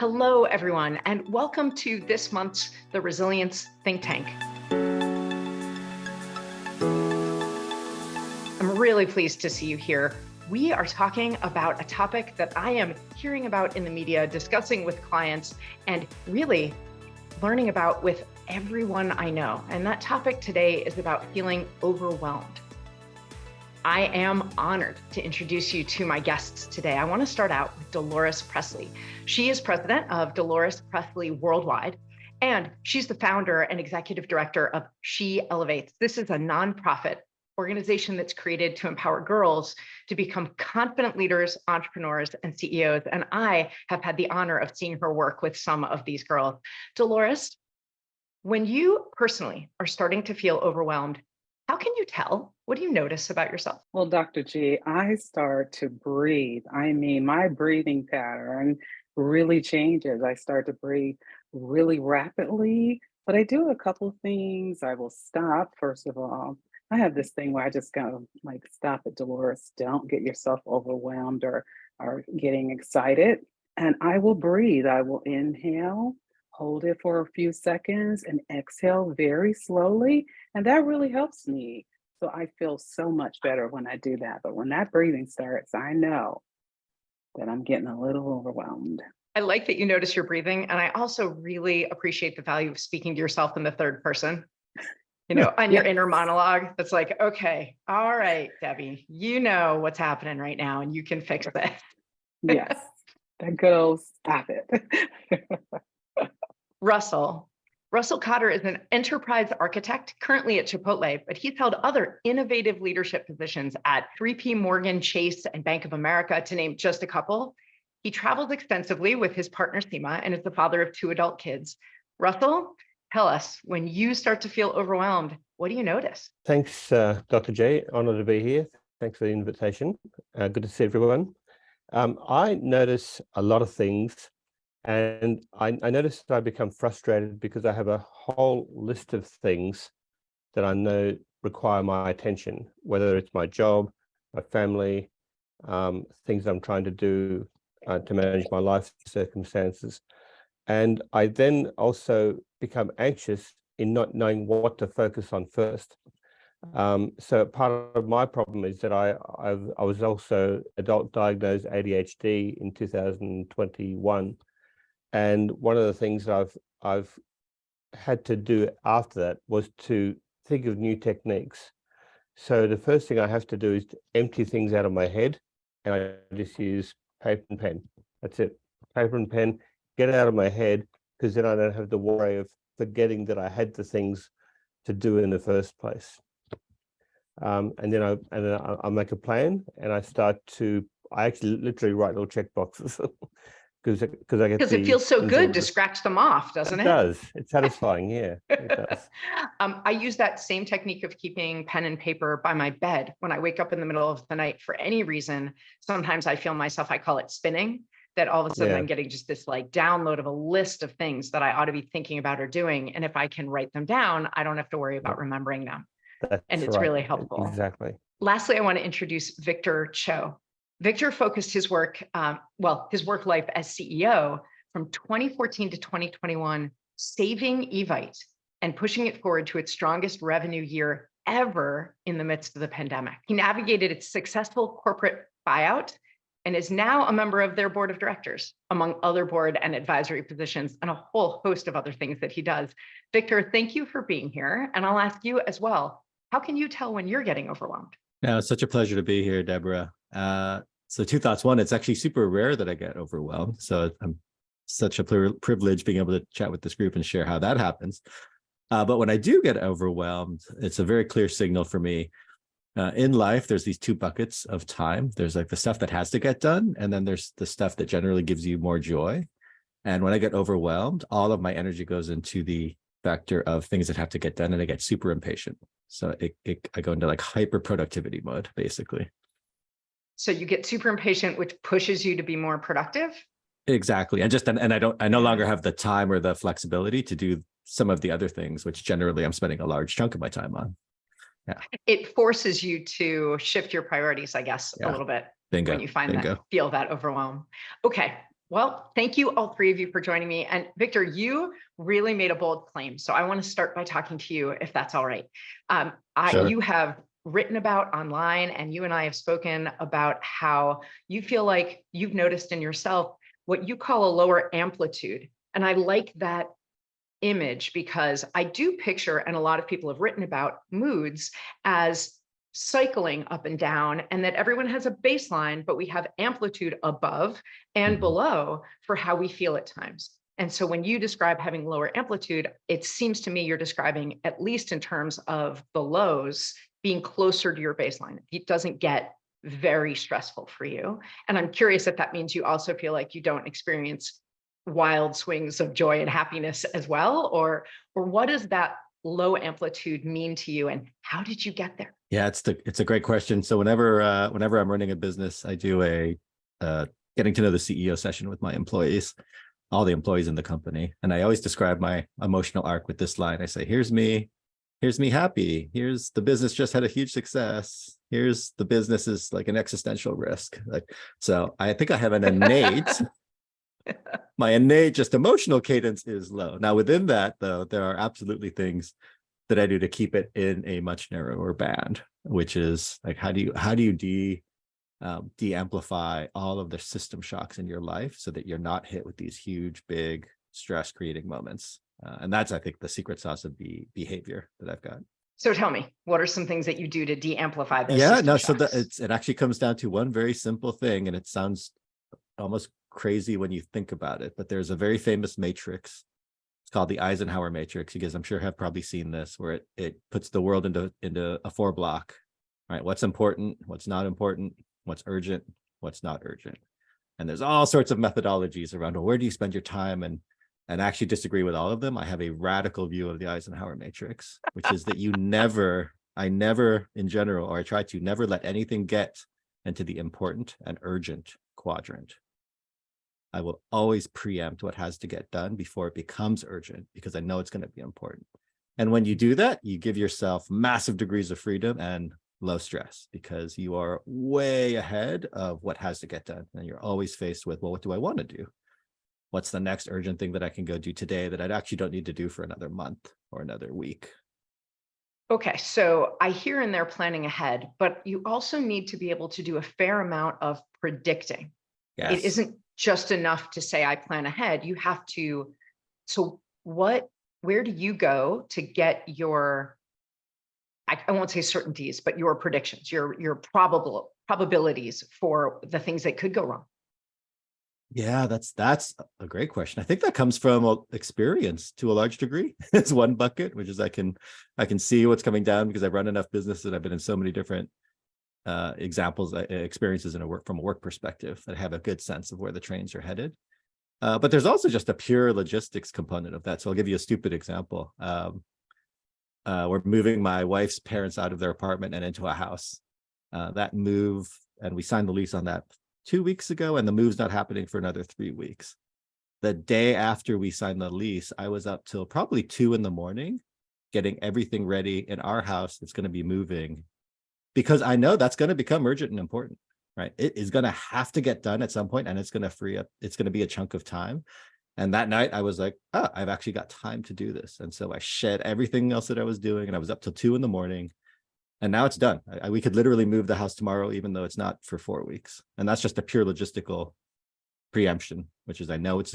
Hello, everyone, and welcome to this month's The Resilience Think Tank. I'm really pleased to see you here. We are talking about a topic that I am hearing about in the media, discussing with clients, and really learning about with everyone I know. And that topic today is about feeling overwhelmed. I am honored to introduce you to my guests today. I want to start out with Dolores Presley. She is president of Dolores Presley Worldwide, and she's the founder and executive director of She Elevates. This is a nonprofit organization that's created to empower girls to become confident leaders, entrepreneurs, and CEOs. And I have had the honor of seeing her work with some of these girls. Dolores, when you personally are starting to feel overwhelmed, how can you tell? What do you notice about yourself? Well, Dr. G, I start to breathe. I mean, my breathing pattern really changes. I start to breathe really rapidly, but I do a couple things. I will stop, first of all. I have this thing where I just go like, stop it, Dolores. Don't get yourself overwhelmed or getting excited. And I will breathe. I will inhale, hold it for a few seconds, and exhale very slowly. And that really helps me. So I feel so much better when I do that. But when that breathing starts, I know that I'm getting a little overwhelmed. I like that you notice your breathing. And I also really appreciate the value of speaking to yourself in the third person, on your Yes, inner monologue. That's like, okay, all right, Debbie, you know what's happening right now and you can fix this. yes. That good old stop it. Russell Cotter is an enterprise architect currently at Chipotle, but he's held other innovative leadership positions at 3P Morgan Chase and Bank of America, to name just a couple. He travels extensively with his partner, Seema, and is the father of 2 adult kids. Russell, tell us, when you start to feel overwhelmed, what do you notice? Thanks, Dr. J. Honored to be here. Thanks for the invitation. Good to see everyone. I notice a lot of things, and I notice that I become frustrated because I have a whole list of things that I know require my attention, whether it's my job, my family, things I'm trying to do to manage my life circumstances. And I then also become anxious in not knowing what to focus on first. So part of my problem is that I was also adult diagnosed ADHD in 2021, and one of the things that I've had to do after that was to think of new techniques. So the first thing I have to do is to empty things out of my head, and I just use paper and pen. That's it, paper and pen. Get it out of my head, because then I don't have the worry of forgetting that I had the things to do in the first place. And then I make a plan, and I actually literally write little check boxes because it feels so good to scratch them off, doesn't it? It does. It's satisfying. Yeah, it does. I use that same technique of keeping pen and paper by my bed when I wake up in the middle of the night for any reason. Sometimes I feel myself, I call it spinning, that all of a sudden I'm getting just this like download of a list of things that I ought to be thinking about or doing. And if I can write them down, I don't have to worry about remembering them. And it's really helpful. Exactly. Lastly, I want to introduce Victor Cho. Victor focused his work, his work life as CEO from 2014 to 2021, saving Evite and pushing it forward to its strongest revenue year ever in the midst of the pandemic. He navigated its successful corporate buyout and is now a member of their board of directors, among other board and advisory positions, and a whole host of other things that he does. Victor, thank you for being here. And I'll ask you as well, how can you tell when you're getting overwhelmed? Yeah, it's such a pleasure to be here, Deborah. So 2 thoughts. One, it's actually super rare that I get overwhelmed. So I'm such a privilege being able to chat with this group and share how that happens. But when I do get overwhelmed, it's a very clear signal for me. In life, there's these 2 buckets of time. There's like the stuff that has to get done, and then there's the stuff that generally gives you more joy. And when I get overwhelmed, all of my energy goes into the vector of things that have to get done, and I get super impatient. So I go into like hyper productivity mode, basically. So you get super impatient, which pushes you to be more productive? Exactly. I no longer have the time or the flexibility to do some of the other things, which generally I'm spending a large chunk of my time on. Yeah. It forces you to shift your priorities, I guess, a little bit. Bingo. When you feel that overwhelm. Okay, Well, thank you, all three of you, for joining me. And Victor, you really made a bold claim. So I want to start by talking to you, if that's all right. Sure. You have written about online, and you and I have spoken about how you feel like you've noticed in yourself what you call a lower amplitude. And I like that image because I do picture, and a lot of people have written about moods as cycling up and down, and that everyone has a baseline, but we have amplitude above and below for how we feel at times. And so when you describe having lower amplitude, it seems to me you're describing, at least in terms of the lows, being closer to your baseline. It doesn't get very stressful for you. And I'm curious if that means you also feel like you don't experience wild swings of joy and happiness as well, or what does that low amplitude mean to you, and how did you get there? Yeah, it's a great question. So whenever I'm running a business, I do a getting to know the CEO session with my employees, all the employees in the company, and I always describe my emotional arc with this line. I say, here's me happy. Here's the business just had a huge success. Here's the business is like an existential risk. Like, so I think I have an innate my innate just emotional cadence is low. Now within that, though, there are absolutely things that I do to keep it in a much narrower band, which is like, how do you de-amplify all of the system shocks in your life so that you're not hit with these huge, big stress creating moments. And that's, I think, the secret sauce of the behavior that I've got. So tell me, what are some things that you do to de-amplify those Yeah, system no, shocks? so it actually comes down to one very simple thing, and it sounds almost crazy when you think about it, but there's a very famous matrix. It's called the Eisenhower matrix. You guys, I'm sure, have probably seen this, where it puts the world into a 4-block, right? What's important, what's not important, what's urgent, what's not urgent. And there's all sorts of methodologies around, well, where do you spend your time? And actually disagree with all of them. I have a radical view of the Eisenhower matrix, which is that I never in general, or I try to never let anything get into the important and urgent quadrant. I will always preempt what has to get done before it becomes urgent, because I know it's going to be important. And when you do that, you give yourself massive degrees of freedom and low stress, because you are way ahead of what has to get done. And you're always faced with, well, what do I want to do? What's the next urgent thing that I can go do today that I actually don't need to do for another month or another week? Okay, so I hear in there planning ahead, but you also need to be able to do a fair amount of predicting. Yes. It isn't just enough to say I plan ahead. You have to. So where do you go to get your, I won't say certainties, but your predictions, your probabilities for the things that could go wrong? Yeah, that's a great question. I think that comes from experience to a large degree. It's one bucket, which is I can see what's coming down because I've run enough businesses and I've been in so many different experiences from a work perspective that have a good sense of where the trains are headed. But there's also just a pure logistics component of that. So I'll give you a stupid example. We're moving my wife's parents out of their apartment and into a house. That move, and we signed the lease on that 2 weeks ago, and the move's not happening for another 3 weeks. The day after we signed the lease, I was up till probably 2 a.m. getting everything ready in our house that's going to be moving, because I know that's going to become urgent and important, right? It is going to have to get done at some point, and it's going to free up, it's going to be a chunk of time. And that night I was like, oh, I've actually got time to do this. And so I shed everything else that I was doing, and I was up till 2 a.m. And now it's done. We could literally move the house tomorrow, even though it's not for 4 weeks. And that's just a pure logistical preemption, which is I know it's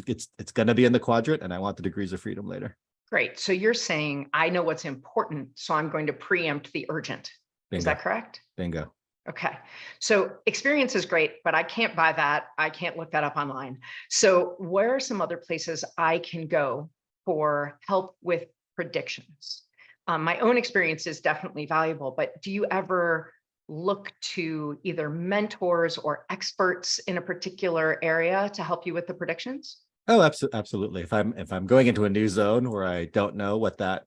going to be in the quadrant, and I want the degrees of freedom later. Great. So you're saying I know what's important, so I'm going to preempt the urgent. Bingo. Is that correct? Bingo. Okay. So experience is great, but I can't buy that. I can't look that up online. So where are some other places I can go for help with predictions? My own experience is definitely valuable, but do you ever look to either mentors or experts in a particular area to help you with the predictions? Oh, absolutely. If I'm going into a new zone where I don't know what that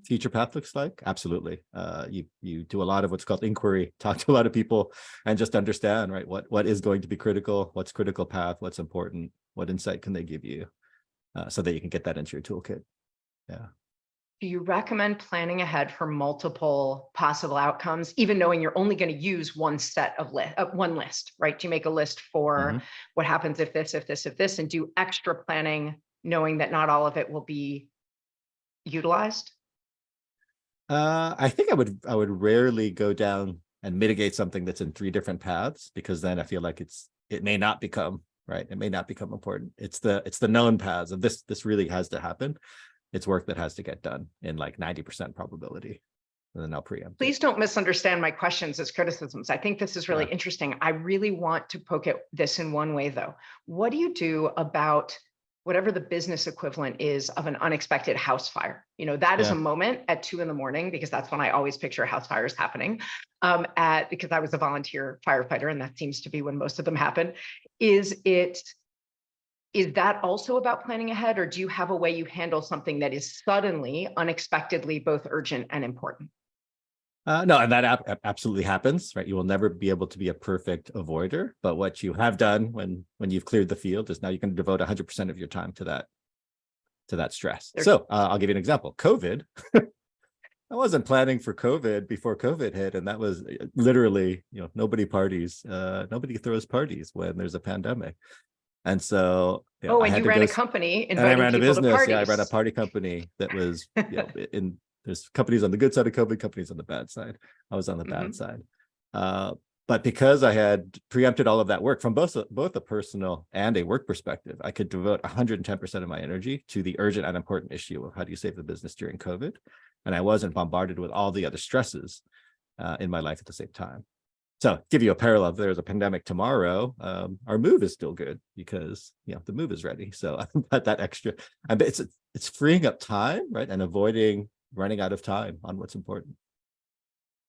future path looks like, absolutely. You do a lot of what's called inquiry, talk to a lot of people, and just understand, right, what is going to be critical, what's critical path, what's important, what insight can they give you, so that you can get that into your toolkit. Yeah. do you recommend planning ahead for multiple possible outcomes, even knowing you're only going to use one set of one list, right? Do you make a list for what happens if this, if this, if this, and do extra planning, knowing that not all of it will be utilized? I think I would rarely go down and mitigate something that's in 3 different paths, because then I feel like it may not become right. It may not become important. It's the known paths of this really has to happen. It's work that has to get done in like 90% probability. And then I'll preempt. Please don't misunderstand my questions as criticisms. I think this is really interesting. I really want to poke at this in one way, though. What do you do about whatever the business equivalent is of an unexpected house fire? You know, that is a moment at 2 a.m, because that's when I always picture house fires happening, because I was a volunteer firefighter, and that seems to be when most of them happen. Is that also about planning ahead, or do you have a way you handle something that is suddenly, unexpectedly both urgent and important? No, and that absolutely happens, right? You will never be able to be a perfect avoider, but what you have done when you've cleared the field is now you can devote 100% of your time to that stress. So I'll give you an example. COVID. I wasn't planning for COVID before COVID hit, and that was literally, nobody throws parties when there's a pandemic. And so, and you ran a company, and I ran a business. Yeah, I ran a party company that was, there's companies on the good side of COVID, companies on the bad side. I was on the bad side. But because I had preempted all of that work from both a personal and a work perspective, I could devote 110% of my energy to the urgent and important issue of how do you save the business during COVID. And I wasn't bombarded with all the other stresses in my life at the same time. So give you a parallel, if there's a pandemic tomorrow, our move is still good because the move is ready. So but that extra, it's freeing up time, right? And avoiding running out of time on what's important.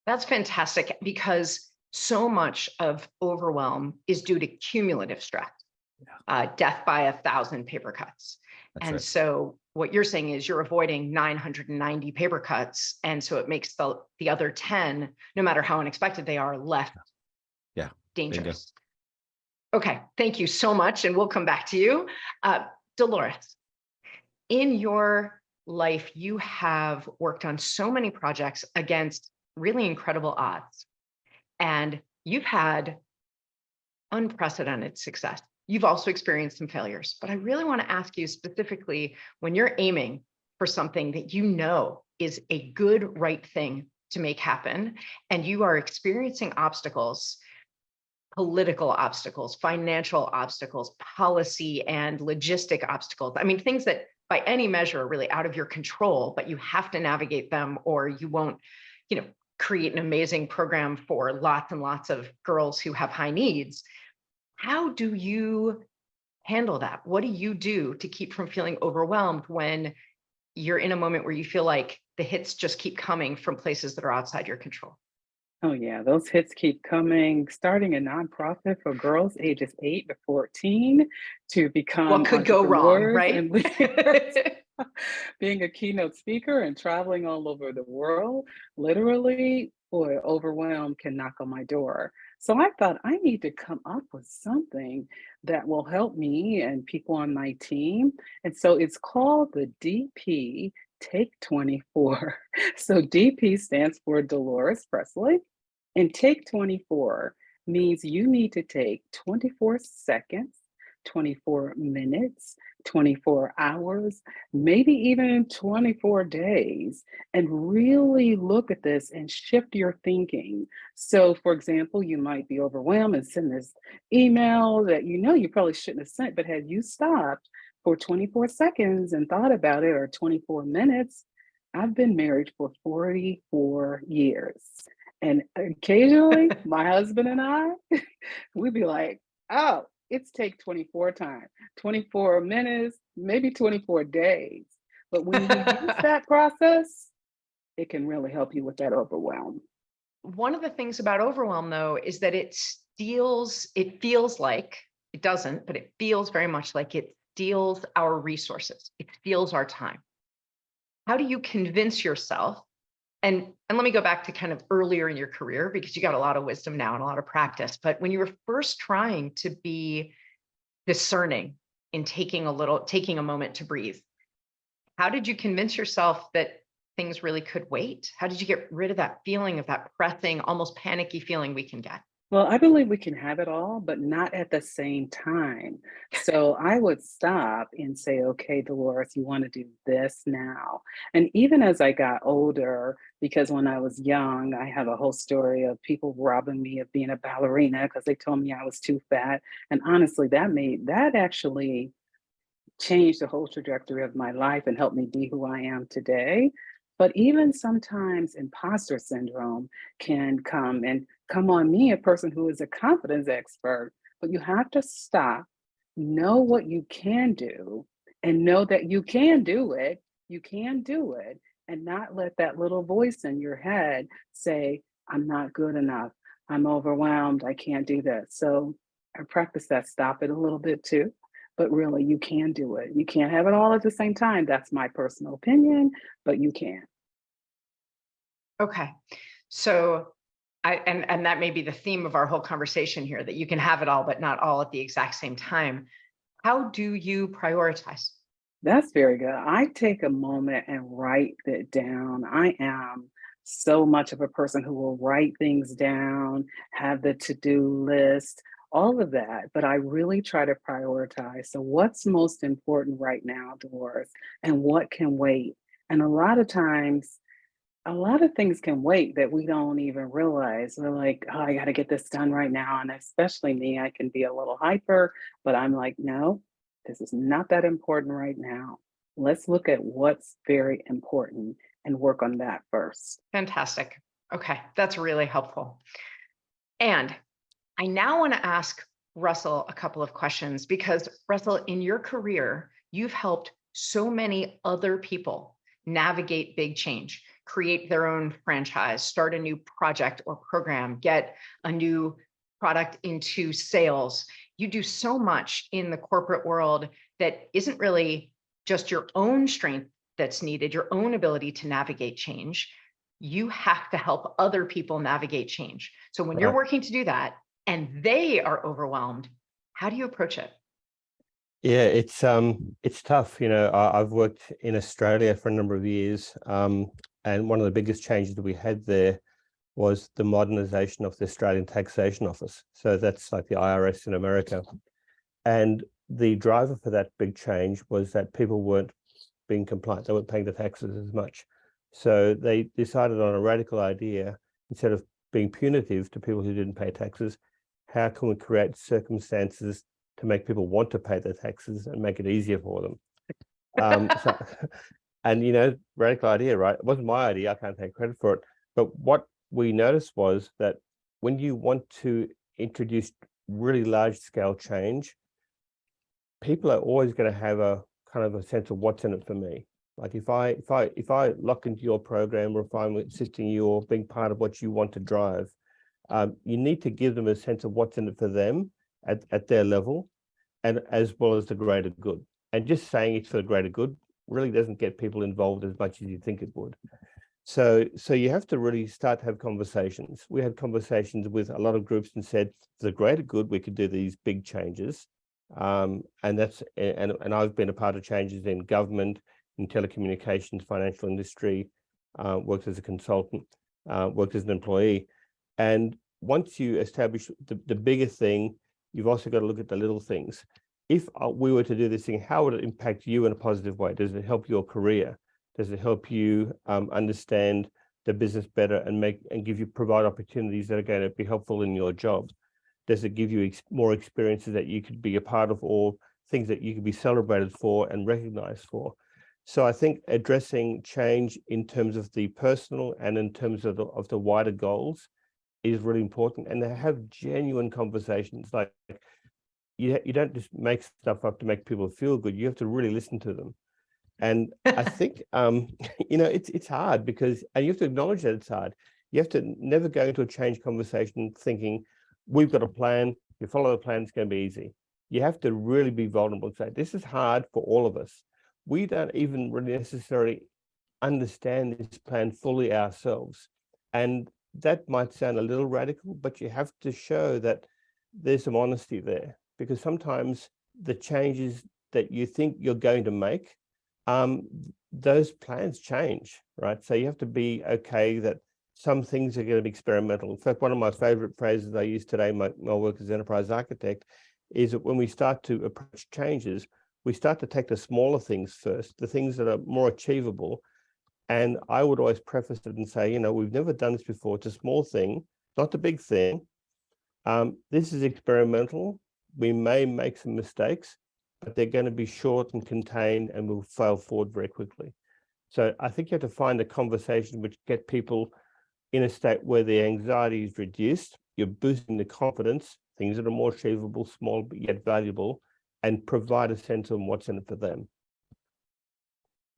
That's fantastic, because so much of overwhelm is due to cumulative stress, death by 1,000 paper cuts. That's right. So what you're saying is you're avoiding 990 paper cuts. And so it makes the other 10, no matter how unexpected they are, less dangerous. Okay, thank you so much. And we'll come back to you. Dolores, in your life, you have worked on so many projects against really incredible odds. And you've had unprecedented success. You've also experienced some failures, but I really want to ask you specifically, when you're aiming for something that you know is a good, right thing to make happen, and you are experiencing obstacles, political obstacles, financial obstacles, policy and logistic obstacles. I mean, things that by any measure are really out of your control, but you have to navigate them or you won't, create an amazing program for lots and lots of girls who have high needs. How do you handle that? What do you do to keep from feeling overwhelmed when you're in a moment where you feel like the hits just keep coming from places that are outside your control? Oh yeah, those hits keep coming. Starting a nonprofit for girls ages 8 to 14 to become what could go wrong, right? And leaders, being a keynote speaker and traveling all over the world, literally, boy, overwhelm can knock on my door. So I thought I need to come up with something that will help me and people on my team. And so it's called the DP Take 24. So DP stands for Dolores Presley, and Take 24 means you need to take 24 seconds, 24 minutes, 24 hours, maybe even 24 days, and really look at this and shift your thinking. So, for example, you might be overwhelmed and send this email that you probably shouldn't have sent, but had you stopped for 24 seconds and thought about it, or 24 minutes, I've been married for 44 years. And occasionally my husband and I, we'd be like, oh, it's take 24 time, 24 minutes, maybe 24 days. But when you use that process, it can really help you with that overwhelm. One of the things about overwhelm, though, is that it feels like, it doesn't, but it feels very much like it steals our resources. It steals our time. How do you convince yourself? And let me go back to kind of earlier in your career, because you got a lot of wisdom now and a lot of practice. But when you were first trying to be discerning in taking a moment to breathe, how did you convince yourself that things really could wait? How did you get rid of that feeling of that pressing, almost panicky feeling we can get? Well, I believe we can have it all, but not at the same time. So I would stop and say, okay, Dolores, you want to do this now. And even as I got older, because when I was young, I have a whole story of people robbing me of being a ballerina because they told me I was too fat. And honestly, that actually changed the whole trajectory of my life and helped me be who I am today. But even sometimes imposter syndrome can come on me, a person who is a confidence expert. But you have to stop, know what you can do, and know that you can do it. You can do it, and not let that little voice in your head say, I'm not good enough. I'm overwhelmed. I can't do this. So I practice that stop it a little bit too, but really you can do it. You can't have it all at the same time. That's my personal opinion, but you can. Okay. So and that may be the theme of our whole conversation here, that you can have it all, but not all at the exact same time. How do you prioritize? That's very good. I take a moment and write it down. I am so much of a person who will write things down, have the to-do list, all of that, but I really try to prioritize. So what's most important right now, Dolores, and what can wait? And a lot of times a lot of things can wait that we don't even realize. We're like, oh, I got to get this done right now. And especially me, I can be a little hyper, but I'm like, no, this is not that important right now. Let's look at what's very important and work on that first. Fantastic. Okay, that's really helpful. And I now want to ask Russell a couple of questions because, Russell, in your career, you've helped so many other people navigate big change, create their own franchise, start a new project or program, get a new product into sales. You do so much in the corporate world that isn't really just your own strength that's needed, your own ability to navigate change. You have to help other people navigate change. So when you're Right. working to do that and they are overwhelmed, how do you approach it? Yeah, it's tough. I've worked in Australia for a number of years, and one of the biggest changes that we had there was the modernization of the Australian Taxation Office. So that's like the IRS in America. And the driver for that big change was that people weren't being compliant. They weren't paying the taxes as much. So they decided on a radical idea, instead of being punitive to people who didn't pay taxes, how can we create circumstances to make people want to pay their taxes and make it easier for them? So, and radical idea, right? It wasn't my idea. I can't take credit for it. But what we noticed was that when you want to introduce really large scale change, people are always going to have a kind of a sense of what's in it for me. Like if I lock into your program, or if I'm assisting you or being part of what you want to drive, you need to give them a sense of what's in it for them at their level, and as well as the greater good. And just saying it's for the greater good really doesn't get people involved as much as you think it would. So you have to really start to have conversations. We had conversations with a lot of groups and said, for the greater good, we could do these big changes. And I've been a part of changes in government, in telecommunications, financial industry, worked as a consultant, worked as an employee. And once you establish the bigger thing, you've also got to look at the little things. If we were to do this thing, how would it impact you in a positive way? Does it help your career? Does it help you understand the business better and provide opportunities that are going to be helpful in your job? Does it give you more experiences that you could be a part of, or things that you could be celebrated for and recognized for? So I think addressing change in terms of the personal and in terms of the wider goals is really important, and to have genuine conversations. Like you don't just make stuff up to make people feel good. You have to really listen to them. And I think it's hard because, and you have to acknowledge that it's hard. You have to never go into a change conversation thinking we've got a plan, you follow the plan, it's going to be easy. You have to really be vulnerable and say, this is hard for all of us. We don't even really necessarily understand this plan fully ourselves. And that might sound a little radical, but you have to show that there's some honesty there, because sometimes the changes that you think you're going to make those plans change, right? So you have to be okay that some things are going to be experimental. In fact, one of my favorite phrases I use today, my work as enterprise architect, is that when we start to approach changes, we start to take the smaller things first, the things that are more achievable. And I would always preface it and say, we've never done this before. It's a small thing, not the big thing. This is experimental. We may make some mistakes, but they're going to be short and contained, and we'll fail forward very quickly. So I think you have to find a conversation which get people in a state where the anxiety is reduced. You're boosting the confidence, things that are more achievable, small, but yet valuable, and provide a sense of what's in it for them.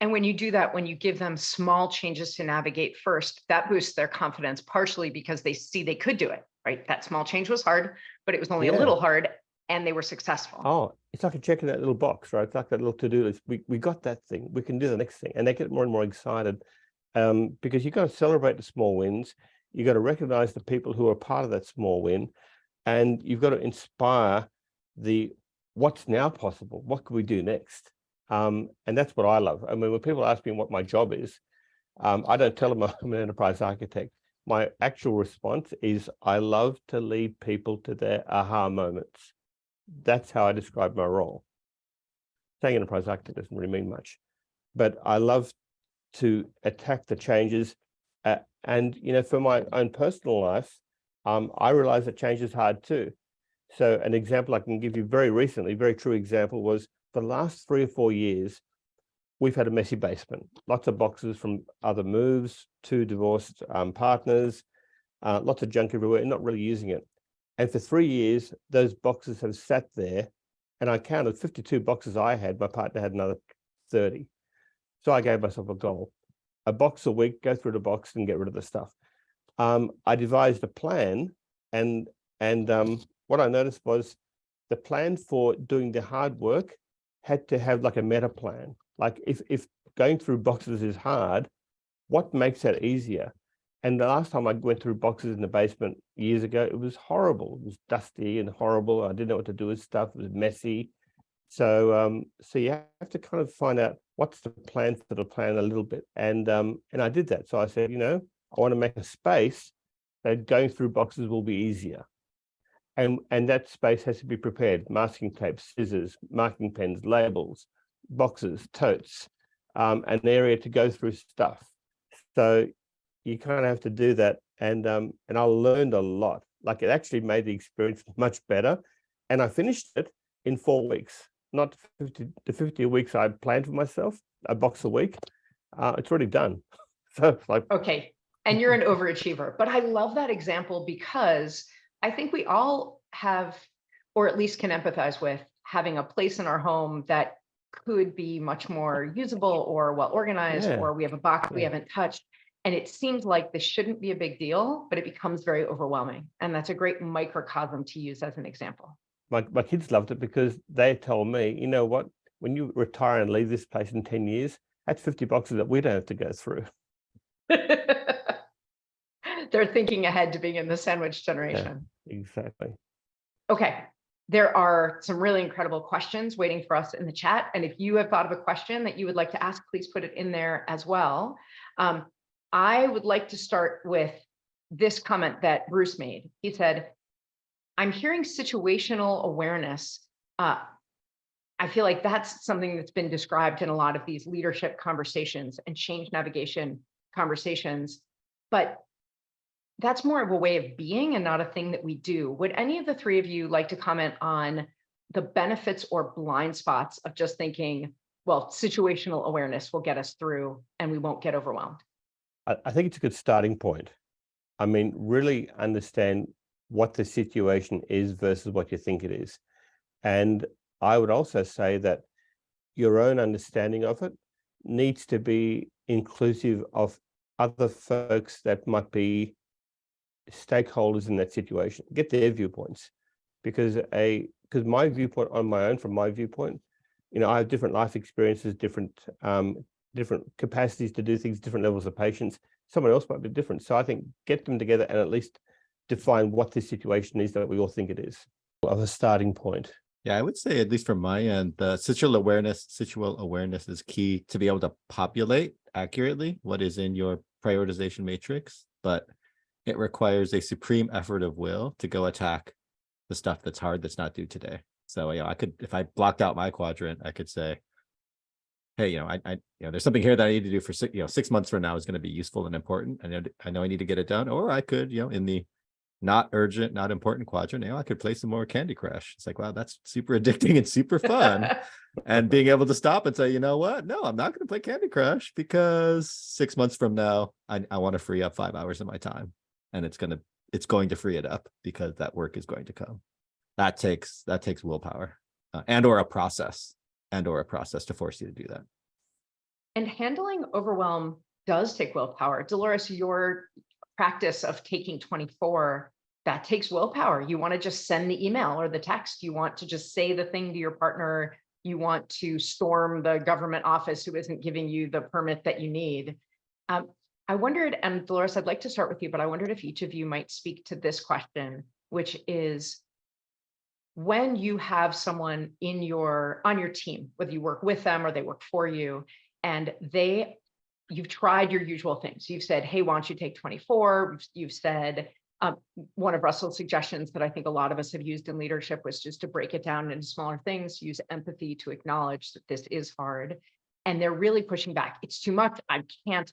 And when you do that, when you give them small changes to navigate first, that boosts their confidence, partially because they see they could do it, right? That small change was hard, but it was only a little hard, and they were successful. Oh, it's like a check in that little box, right? It's like that little to-do list. We got that thing. We can do the next thing. And they get more and more excited because you've got to celebrate the small wins. You've got to recognize the people who are part of that small win. And you've got to inspire the what's now possible. What can we do next? And that's what I love. I mean, when people ask me what my job is, I don't tell them I'm an enterprise architect. My actual response is I love to lead people to their aha moments. That's how I describe my role. Saying enterprise architect doesn't really mean much, but I love to attack the changes. And, for my own personal life, I realize that change is hard too. So an example I can give you very recently, very true example, was the last 3 or 4 years, we've had a messy basement, lots of boxes from other moves, 2 divorced partners, lots of junk everywhere, and not really using it. And for 3 years, those boxes have sat there, and I counted 52 boxes I had. My partner had another 30. So I gave myself a goal: a box a week, go through the box and get rid of the stuff. I devised a plan, and what I noticed was the plan for doing the hard work had to have like a meta plan. Like if going through boxes is hard, what makes that easier? And the last time I went through boxes in the basement years ago, it was horrible. It was dusty and horrible. I didn't know what to do with stuff. It was messy. So you have to kind of find out what's the plan for the plan a little bit. And I did that. So I said, I want to make a space that going through boxes will be easier. And that space has to be prepared: masking tape, scissors, marking pens, labels, boxes, totes, an area to go through stuff. So you kind of have to do that. And I learned a lot. Like, it actually made the experience much better. And I finished it in 4 weeks, not the 50 weeks I planned for myself, a box a week. It's already done. So it's like, okay. And you're an overachiever, but I love that example because I think we all have, or at least can empathize with, having a place in our home that could be much more usable or well organized, or we have a box we haven't touched. And it seems like this shouldn't be a big deal, but it becomes very overwhelming. And that's a great microcosm to use as an example. My kids loved it because they told me, you know what, when you retire and leave this place in 10 years, that's 50 boxes that we don't have to go through. They're thinking ahead to being in the sandwich generation. Yeah, exactly. Okay. There are some really incredible questions waiting for us in the chat. And if you have thought of a question that you would like to ask, please put it in there as well. I would like to start with this comment that Bruce made. He said, I'm hearing situational awareness. I feel like that's something that's been described in a lot of these leadership conversations and change navigation conversations, but that's more of a way of being and not a thing that we do. Would any of the three of you like to comment on the benefits or blind spots of just thinking, well, situational awareness will get us through and we won't get overwhelmed? I think it's a good starting point. I mean, really understand what the situation is versus what you think it is. And I would also say that your own understanding of it needs to be inclusive of other folks that might be stakeholders in that situation. Get their viewpoints, because my viewpoint on my own, from my viewpoint, I have different life experiences, different capacities to do things, different levels of patience. Someone else might be different. So I think get them together and at least define what the situation is that we all think it is, of a starting point. Yeah, I would say, at least from my end, the situal awareness is key to be able to populate accurately what is in your prioritization matrix, but it requires a supreme effort of will to go attack the stuff that's hard, that's not due today. So, I could, if I blocked out my quadrant, I could say, hey, there's something here that I need to do for 6 months from now is going to be useful and important. I know I need to get it done. Or I could, in the not urgent, not important quadrant, I could play some more Candy Crush. It's like, wow, that's super addicting and super fun. And being able to stop and say, you know what? No, I'm not going to play Candy Crush because 6 months from now, I want to free up 5 hours of my time. And it's going to free it up because that work is going to come. That takes willpower or a process to force you to do that. And handling overwhelm does take willpower. Dolores, your practice of taking 24, that takes willpower. You want to just send the email or the text. You want to just say the thing to your partner. You want to storm the government office who isn't giving you the permit that you need. I wondered, and Dolores, I'd like to start with you, but I wondered if each of you might speak to this question, which is, when you have someone on your team, whether you work with them or they work for you, and you've tried your usual things. You've said, hey, why don't you take 24? You've said, one of Russell's suggestions that I think a lot of us have used in leadership was just to break it down into smaller things, use empathy to acknowledge that this is hard. And they're really pushing back. It's too much. I can't.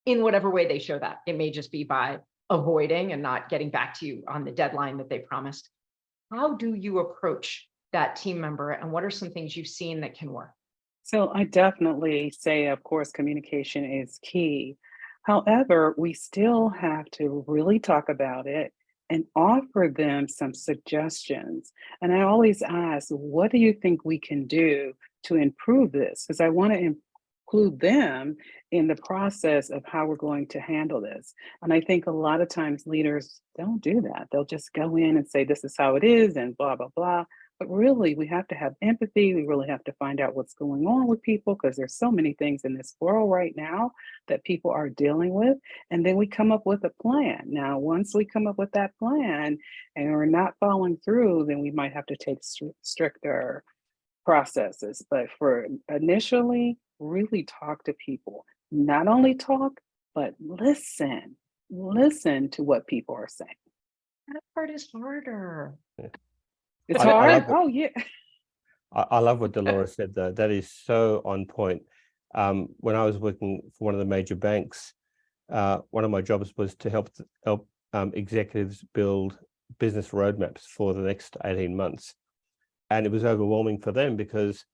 In whatever way they show that. It may just be by avoiding and not getting back to you on the deadline that they promised. How do you approach that team member, and what are some things you've seen that can work? So I definitely say, of course, communication is key. However, we still have to really talk about it and offer them some suggestions. And I always ask, what do you think we can do to improve this? Because I want to include them in the process of how we're going to handle this. And I think a lot of times leaders don't do that. They'll just go in and say, this is how it is, and blah, blah, blah. But really, we have to have empathy. We really have to find out what's going on with people, because there's so many things in this world right now that people are dealing with. And then we come up with a plan. Now, once we come up with that plan and we're not following through, then we might have to take stricter processes. But for initially, really talk to people. Not only talk, but listen. Listen to what people are saying. That part is harder. It's I hard. love Oh, yeah. I love what Dolores said, though. That is so on point. When I was working for one of the major banks, one of my jobs was to help executives build business roadmaps for the next 18 months. And it was overwhelming for them because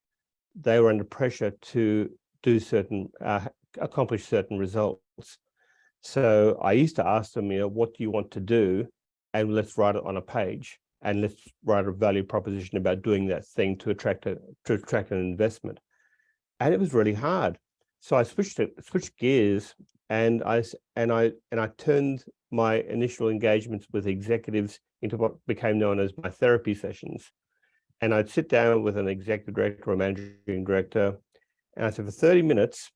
they were under pressure to do accomplish certain results. So I used to ask them, what do you want to do? And let's write it on a page. And let's write a value proposition about doing that thing to attract an investment. And it was really hard. So I switched gears, and I turned my initial engagements with executives into what became known as my therapy sessions. And I'd sit down with an executive director or managing director, and I said, for 30 minutes,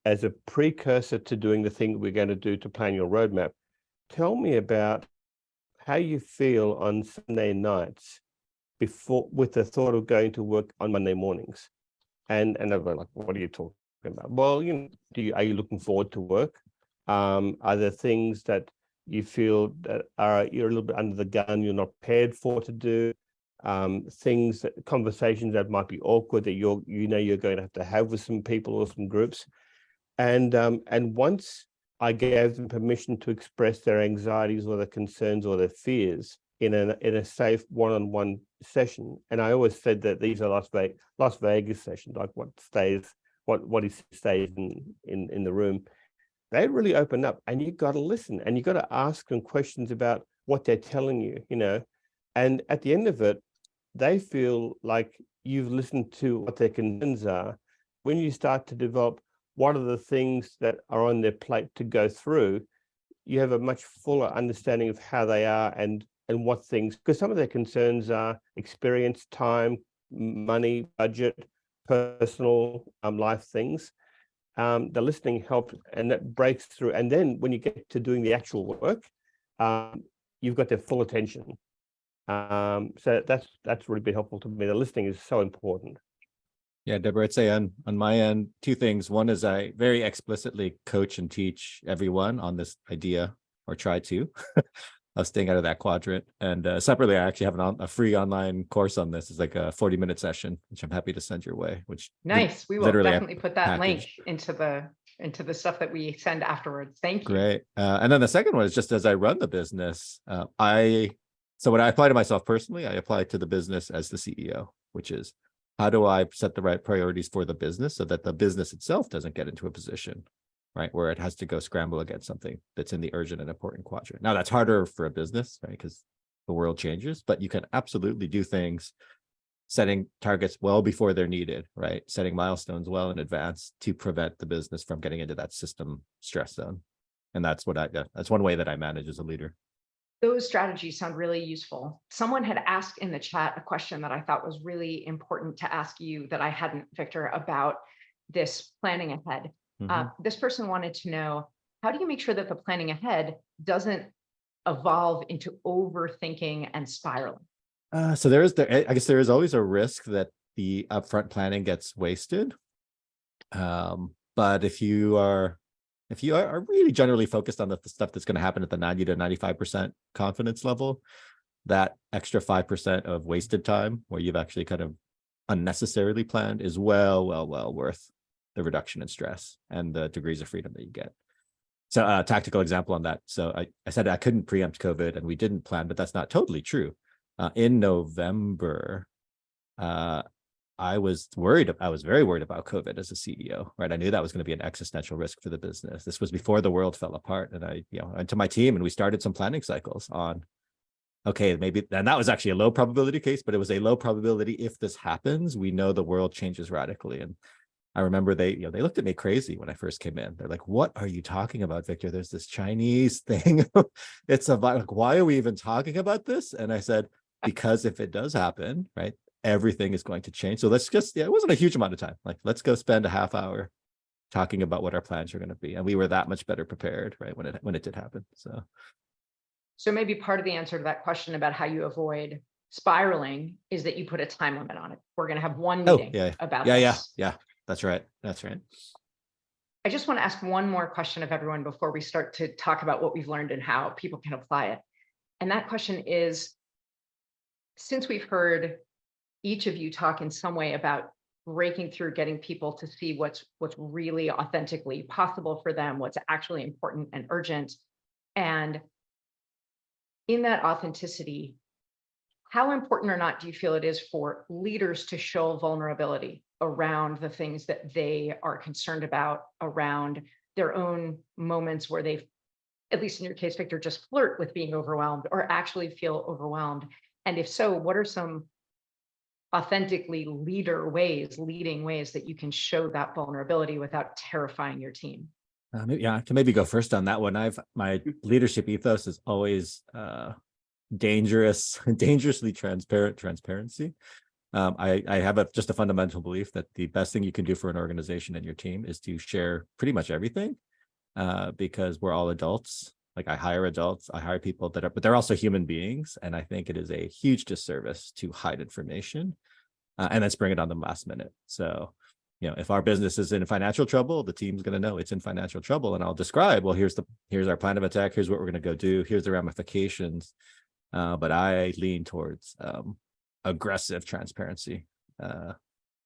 as a precursor to doing the thing that we're going to do to plan your roadmap, tell me about how you feel on Sunday nights with the thought of going to work on Monday mornings. And they were like, what are you talking about? Well, are you looking forward to work? Are there things that you feel that you're a little bit under the gun, you're not prepared for to do? Conversations that might be awkward that you're going to have with some people or some groups. And once I gave them permission to express their anxieties or their concerns or their fears in a safe one-on-one session. And I always said that these are Las Vegas sessions, like what stays in the room. They really open up, and you got to listen, and you got to ask them questions about what they're telling you, And at the end of it, they feel like you've listened to what their concerns are. When you start to develop what are the things that are on their plate to go through, you have a much fuller understanding of how they are and what things, because some of their concerns are experience, time, money, budget, personal life things. The listening helps, and that breaks through. And then when you get to doing the actual work, you've got their full attention. So that's really been helpful to me. The listening is so important. Yeah, Deborah, I'd say on my end, two things. One is I very explicitly coach and teach everyone on this idea, or try to, of staying out of that quadrant. And separately, I actually have a free online course on this. It's like a 40-minute session, which I'm happy to send your way. Which Nice. We will literally definitely put that link packaged. into the stuff that we send afterwards. Thank you. Great. And then the second one is just as I run the business, so when I apply to myself personally, I apply to the business as the CEO, which is, how do I set the right priorities for the business so that the business itself doesn't get into a position, right, where it has to go scramble against something that's in the urgent and important quadrant. Now, that's harder for a business, right, because the world changes, but you can absolutely do things, setting targets well before they're needed, right, setting milestones well in advance to prevent the business from getting into that system stress zone. And that's that's one way that I manage as a leader. Those strategies sound really useful. Someone had asked in the chat a question that I thought was really important to ask you that I hadn't, Victor, about this planning ahead. This person wanted to know, how do you make sure that the planning ahead doesn't evolve into overthinking and spiraling? So I guess there is always a risk that the upfront planning gets wasted. But if you are really generally focused on the stuff that's going to happen at the 90 to 95% confidence level, that extra 5% of wasted time where you've actually kind of unnecessarily planned is well worth the reduction in stress and the degrees of freedom that you get. So a tactical example on that. So I said I couldn't preempt COVID and we didn't plan, but that's not totally true. In November, I was very worried about COVID as a CEO, right? I knew that was going to be an existential risk for the business. This was before the world fell apart. And I went to my team and we started some planning cycles on, okay, maybe, and that was actually a low probability case, but it was a low probability. If this happens, we know the world changes radically. And I remember they looked at me crazy when I first came in. They're like, what are you talking about, Victor? There's this Chinese thing. It's like, why are we even talking about this? And I said, because if it does happen, right, everything is going to change. So let's just, it wasn't a huge amount of time. Like, let's go spend a half hour talking about what our plans are going to be. And we were that much better prepared, right, when it did happen. So maybe part of the answer to that question about how you avoid spiraling is that you put a time limit on it. We're going to have one meeting about this. Yeah. That's right. I just want to ask one more question of everyone before we start to talk about what we've learned and how people can apply it. And that question is, since we've heard each of you talk in some way about breaking through, getting people to see what's really authentically possible for them, what's actually important and urgent, and in that authenticity, how important or not do you feel it is for leaders to show vulnerability around the things that they are concerned about, around their own moments where they've, at least in your case, Victor, just flirt with being overwhelmed or actually feel overwhelmed? And if so, what are some authentically leading ways that you can show that vulnerability without terrifying your team? I can maybe go first on that one. My leadership ethos is always dangerously transparency. I have just a fundamental belief that the best thing you can do for an organization and your team is to share pretty much everything, because we're all adults. Like, I hire people but they're also human beings. And I think it is a huge disservice to hide information and then spring it on them last minute. So, if our business is in financial trouble, the team's going to know it's in financial trouble. And I'll describe, well, here's our plan of attack. Here's what we're going to go do. Here's the ramifications. But I lean towards aggressive transparency for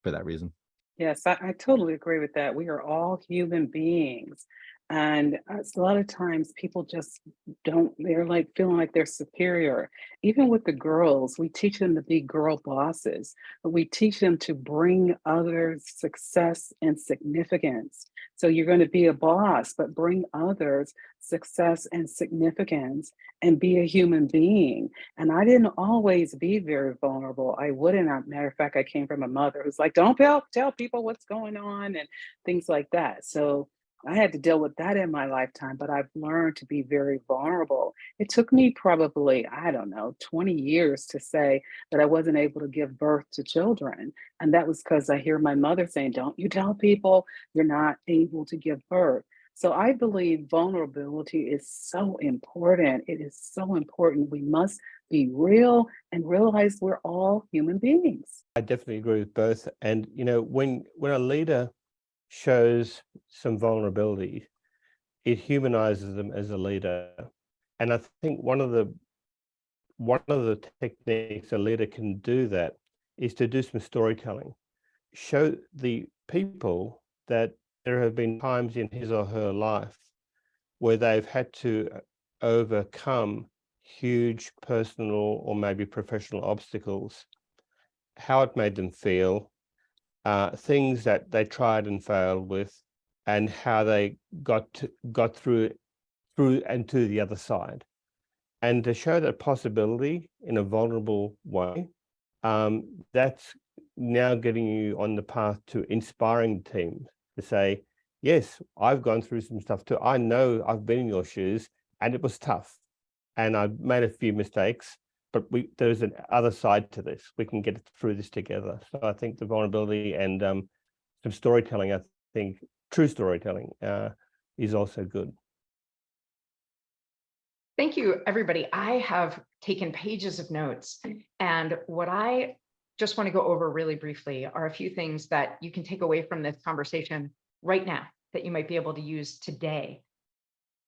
that reason. Yes, I totally agree with that. We are all human beings. And a lot of times people just they're like feeling like they're superior. Even with the girls, we teach them to be girl bosses, but we teach them to bring others success and significance. So you're going to be a boss, but bring others success and significance and be a human being. And I didn't always be very vulnerable. I wouldn't. Matter of fact, I came from a mother who's like, don't tell people what's going on and things like that. So I had to deal with that in my lifetime, but I've learned to be very vulnerable. It took me probably, 20 years to say that I wasn't able to give birth to children. And that was because I hear my mother saying, don't you tell people you're not able to give birth. So I believe vulnerability is so important. It is so important. We must be real and realize we're all human beings. I definitely agree with both. And when a leader shows some vulnerability, it humanizes them as a leader. And I think one of the techniques a leader can do that is to do some storytelling. Show the people that there have been times in his or her life where they've had to overcome huge personal or maybe professional obstacles, how it made them feel, things that they tried and failed with, and how they got through and to the other side. And to show that possibility in a vulnerable way, that's now getting you on the path to inspiring the team to say, yes, I've gone through some stuff too. I know I've been in your shoes and it was tough and I've made a few mistakes, but there's an other side to this. We can get through this together. So I think the vulnerability and some storytelling, I think true storytelling is also good. Thank you, everybody. I have taken pages of notes, and what I just want to go over really briefly are a few things that you can take away from this conversation right now that you might be able to use today.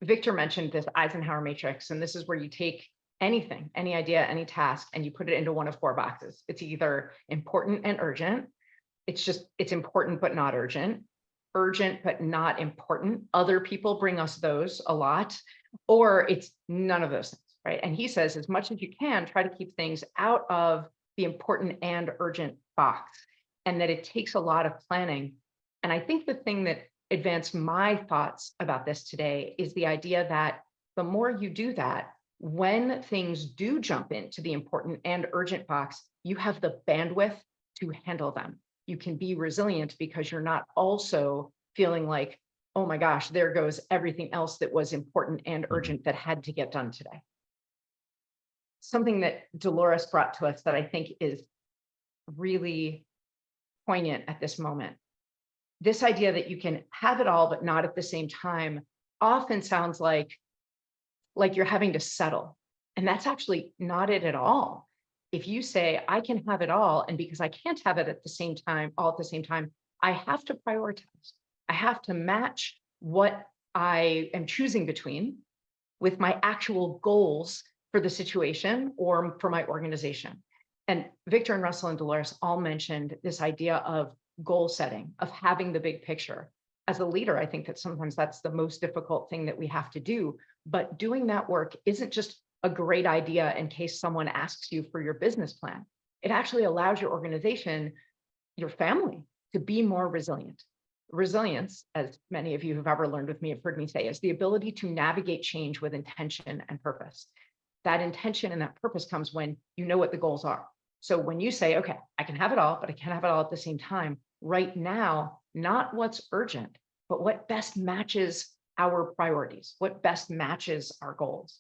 Victor mentioned this Eisenhower matrix, and this is where you take anything, any idea, any task, and you put it into one of 4 boxes. It's either important and urgent. It's important but not urgent. Urgent but not important. Other people bring us those a lot. Or it's none of those things, right? And he says, as much as you can, try to keep things out of the important and urgent box, and that it takes a lot of planning. And I think the thing that advanced my thoughts about this today is the idea that the more you do that, when things do jump into the important and urgent box, you have the bandwidth to handle them. You can be resilient because you're not also feeling like, oh my gosh, there goes everything else that was important and urgent that had to get done today. Something that Dolores brought to us that I think is really poignant at this moment. This idea that you can have it all, but not at the same time, often sounds like you're having to settle. And that's actually not it at all. If you say, I can have it all, and because I can't have it at the same time, all at the same time, I have to prioritize. I have to match what I am choosing between with my actual goals for the situation or for my organization. And Victor and Russell and Dolores all mentioned this idea of goal setting, of having the big picture. As a leader, I think that sometimes that's the most difficult thing that we have to do. But doing that work isn't just a great idea in case someone asks you for your business plan. It actually allows your organization, your family, to be more resilient. Resilience, as many of you who've ever learned with me have heard me say, is the ability to navigate change with intention and purpose. That intention and that purpose comes when you know what the goals are. So when you say, okay, I can have it all, but I can't have it all at the same time, right now, not what's urgent, but what best matches our priorities, what best matches our goals.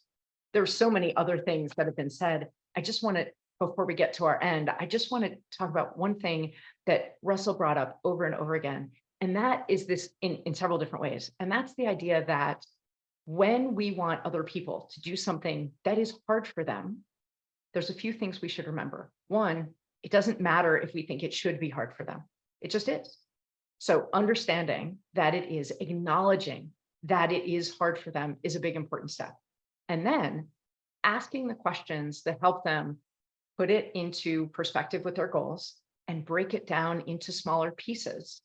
There's so many other things that have been said. I just want to, before we get to our end, I just want to talk about one thing that Russell brought up over and over again. And that is this in several different ways. And that's the idea that when we want other people to do something that is hard for them, there's a few things we should remember. One, it doesn't matter if we think it should be hard for them. It just is. So understanding that it is, acknowledging that it is hard for them is a big important step. And then asking the questions that help them put it into perspective with their goals and break it down into smaller pieces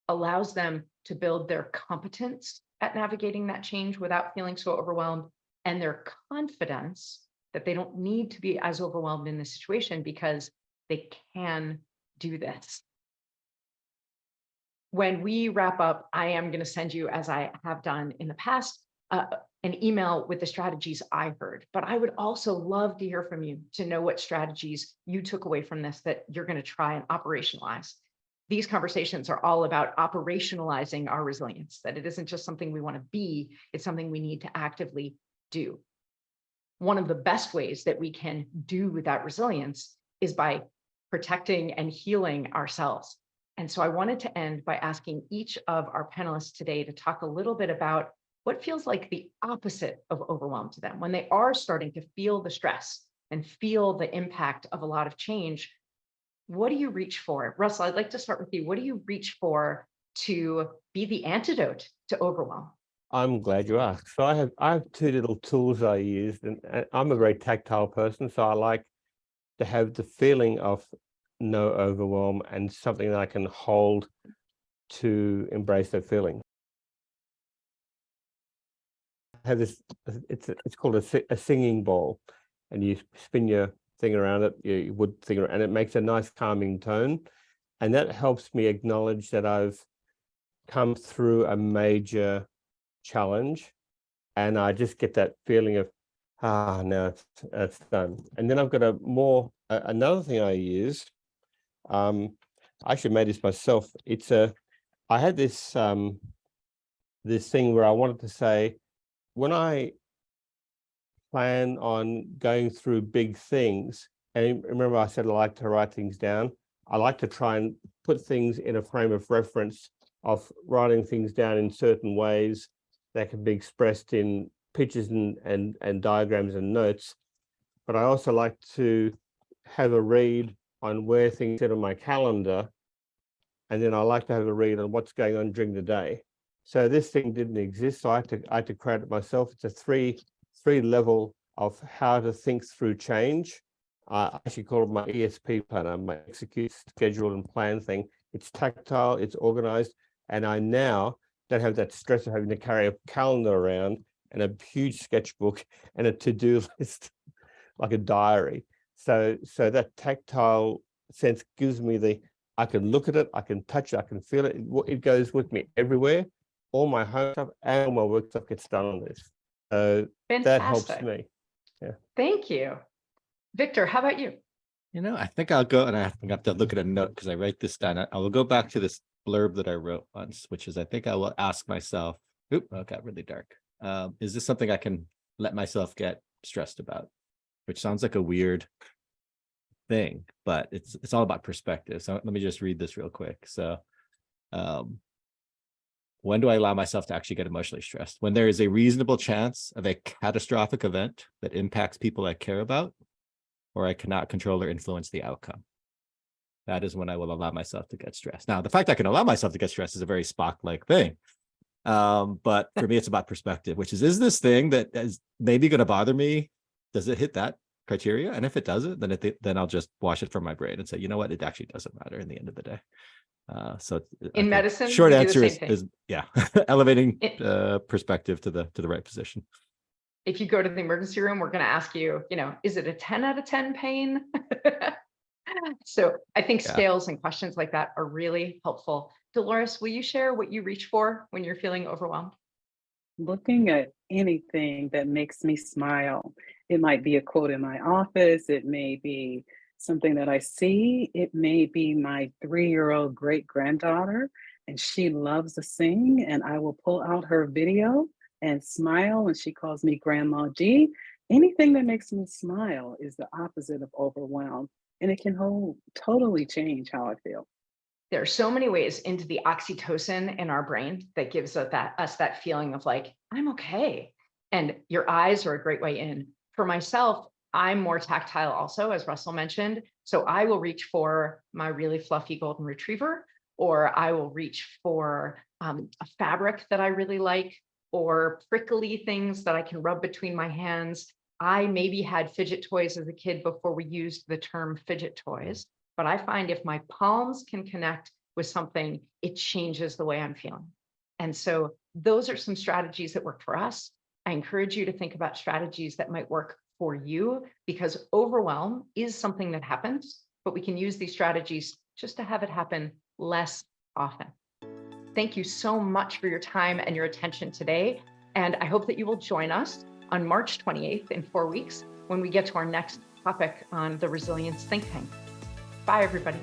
allows them to build their competence at navigating that change without feeling so overwhelmed, and their confidence that they don't need to be as overwhelmed in this situation because they can do this. When we wrap up, I am going to send you, as I have done in the past, an email with the strategies I heard. But I would also love to hear from you to know what strategies you took away from this that you're going to try and operationalize. These conversations are all about operationalizing our resilience, that it isn't just something we want to be, it's something we need to actively do. One of the best ways that we can do that resilience is by protecting and healing ourselves. And so I wanted to end by asking each of our panelists today to talk a little bit about what feels like the opposite of overwhelm to them when they are starting to feel the stress and feel the impact of a lot of change, what do you reach for? Russell, I'd like to start with you. What do you reach for to be the antidote to overwhelm? I'm glad you asked. So I have two little tools I use, and I'm a very tactile person, so I like to have the feeling of no overwhelm and something that I can hold to embrace that feeling. I have this, it's called a singing ball, and you spin your thing around it, your wood thing, and it makes a nice calming tone. And that helps me acknowledge that I've come through a major challenge, and I just get that feeling of, now it's done. And then I've got another thing I use. I actually made this myself. I had this this thing where I wanted to say, when I plan on going through big things, and remember I said I like to write things down, I like to try and put things in a frame of reference of writing things down in certain ways that can be expressed in pictures and diagrams and notes. But I also like to have a read on where things sit on my calendar, and then I like to have a read on what's going on during the day. So this thing didn't exist, so I had to create it myself. It's a three level of how to think through change. I actually call it my ESP planner, my execute, schedule, and plan thing. It's tactile, it's organized, and I now don't have that stress of having to carry a calendar around and a huge sketchbook and a to-do list, like a diary. So that tactile sense gives me I can look at it, I can touch it, I can feel it. It goes with me everywhere. All my home stuff and all my work stuff gets done on this. So that helps Fantastic. me. Yeah. Thank you. Victor, how about you? I think I'll go, and I have to look at a note because I write this down. I will go back to this blurb that I wrote once, which is, I think I will ask myself, it got really dark. Is this something I can let myself get stressed about? Which sounds like a weird thing, but it's all about perspective. So let me just read this real quick. So when do I allow myself to actually get emotionally stressed? When there is a reasonable chance of a catastrophic event that impacts people I care about, or I cannot control or influence the outcome. That is when I will allow myself to get stressed. Now, the fact I can allow myself to get stressed is a very Spock-like thing. But for me, it's about perspective, which is this thing that is maybe going to bother me? Does it hit that criteria? And if it doesn't, then I'll just wash it from my brain and say, you know what? It actually doesn't matter in the end of the day. So in medicine, short we do answer the same is yeah, elevating perspective to the right position. If you go to the emergency room, we're going to ask you, is it a 10 out of 10 pain? So I think scales and questions like that are really helpful. Dolores, will you share what you reach for when you're feeling overwhelmed? Looking at anything that makes me smile. It might be a quote in my office, it may be something that I see, it may be my 3-year-old great granddaughter, and she loves to sing, and I will pull out her video and smile, and she calls me Grandma G. Anything that makes me smile is the opposite of overwhelmed, and it can totally change how I feel. There are so many ways into the oxytocin in our brain that gives us that feeling of like, I'm okay. And your eyes are a great way in. For myself, I'm more tactile also, as Russell mentioned. So I will reach for my really fluffy golden retriever, or I will reach for a fabric that I really like, or prickly things that I can rub between my hands. I maybe had fidget toys as a kid before we used the term fidget toys. But I find if my palms can connect with something, it changes the way I'm feeling. And so those are some strategies that work for us. I encourage you to think about strategies that might work for you, because overwhelm is something that happens, but we can use these strategies just to have it happen less often. Thank you so much for your time and your attention today. And I hope that you will join us on March 28th in 4 weeks when we get to our next topic on the Resilience Think Tank. Bye, everybody.